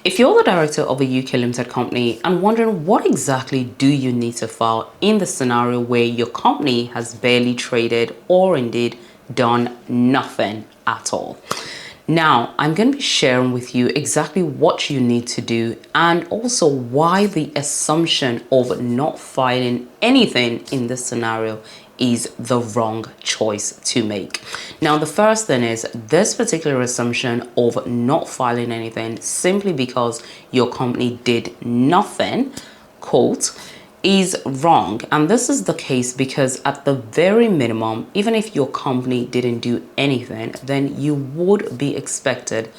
If you're the director of a UK limited company and wondering what exactly do you need to file in the scenario where your company has barely traded or indeed done nothing at all. Now, I'm going to be sharing with you exactly what you need to do and also why the assumption of not filing anything in this scenario is the wrong choice to make. Now, the first thing is this particular assumption of not filing anything simply because your company did nothing, quote, is wrong. And this is the case because at the very minimum, even if your company didn't do anything, then you would be expected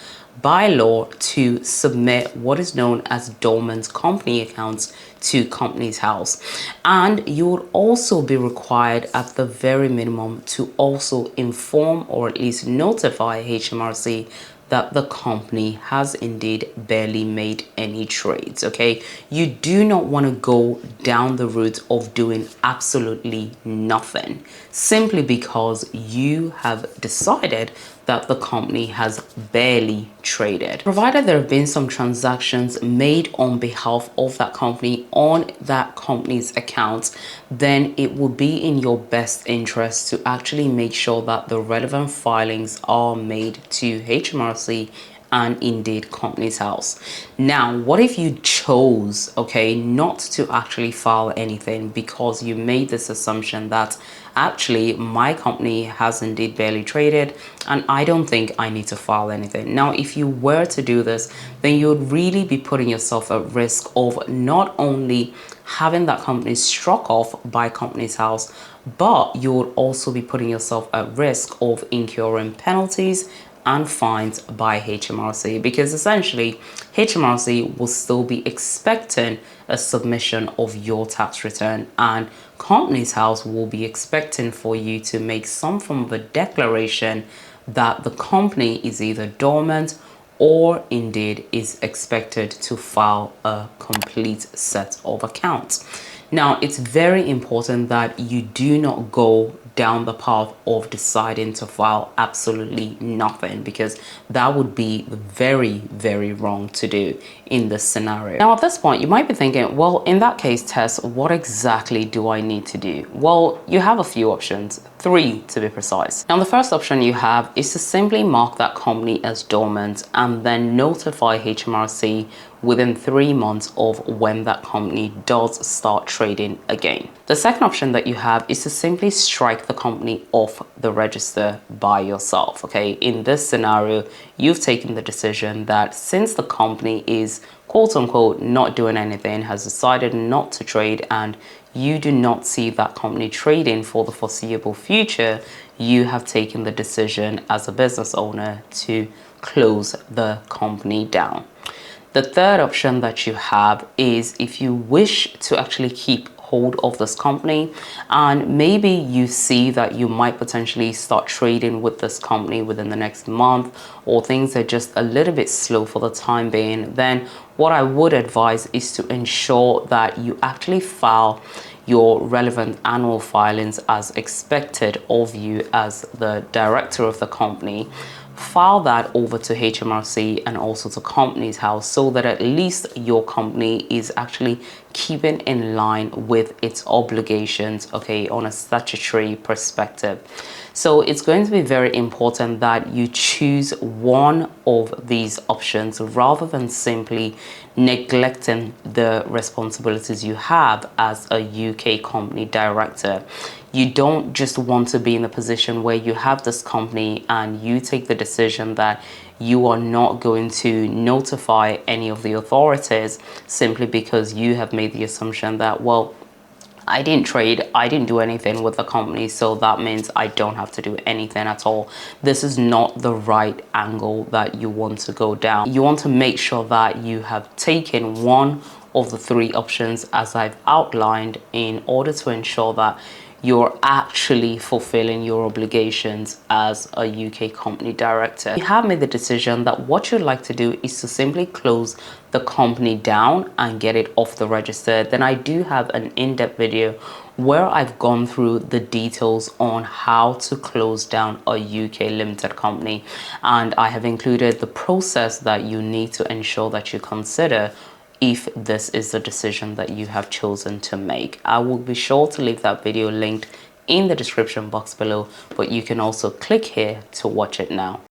by law to submit what is known as dormant company accounts to Companies House, and you would also be required at the very minimum to also inform or at least notify HMRC that the company has indeed barely made any trades. Okay, you do not want to go down the route of doing absolutely nothing simply because you have decided that the company has barely traded. Provided there have been some transactions made on behalf of that company on that company's accounts, then it would be in your best interest to actually make sure that the relevant filings are made to HMRC and indeed Companies House. Now, what if you chose, okay, not to actually file anything because you made this assumption that actually my company has indeed barely traded and I don't think I need to file anything. Now, if you were to do this, then you would really be putting yourself at risk of not only having that company struck off by Companies House, but you would also be putting yourself at risk of incurring penalties and fines by HMRC, because essentially HMRC will still be expecting a submission of your tax return and Companies House will be expecting for you to make some form of a declaration that the company is either dormant or indeed is expected to file a complete set of accounts. Now, it's very important that you do not go down the path of deciding to file absolutely nothing, because that would be very, very wrong to do in this scenario. Now, at this point, you might be thinking, well, in that case, Tess, what exactly do I need to do? Well, you have a few options, 3 to be precise. Now, the first option you have is to simply mark that company as dormant and then notify HMRC within 3 months of when that company does start trading again. The second option that you have is to simply strike the company off the register by yourself. Okay, in this scenario, you've taken the decision that since the company is quote unquote not doing anything, has decided not to trade, and you do not see that company trading for the foreseeable future, you have taken the decision as a business owner to close the company down. The third option that you have is if you wish to actually keep hold of this company and maybe you see that you might potentially start trading with this company within the next month, or things are just a little bit slow for the time being, then what I would advise is to ensure that you actually file your relevant annual filings as expected of you as the director of the company. File that over to HMRC and also to Companies House so that at least your company is actually keeping in line with its obligations, okay, on a statutory perspective. So it's going to be very important that you choose one of these options rather than simply neglecting the responsibilities you have as a UK company director. You don't just want to be in a position where you have this company and you take the decision that you are not going to notify any of the authorities simply because you have made the assumption that, well, I didn't trade, I didn't do anything with the company, so that means I don't have to do anything at all. This is not the right angle that you want to go down. You want to make sure that you have taken one of the 3 options as I've outlined in order to ensure that you're actually fulfilling your obligations as a UK company director. You have made the decision that what you'd like to do is to simply close the company down and get it off the register. Then I do have an in-depth video where I've gone through the details on how to close down a UK limited company, and I have included the process that you need to ensure that you consider if this is the decision that you have chosen to make. I will be sure to leave that video linked in the description box below, but you can also click here to watch it now.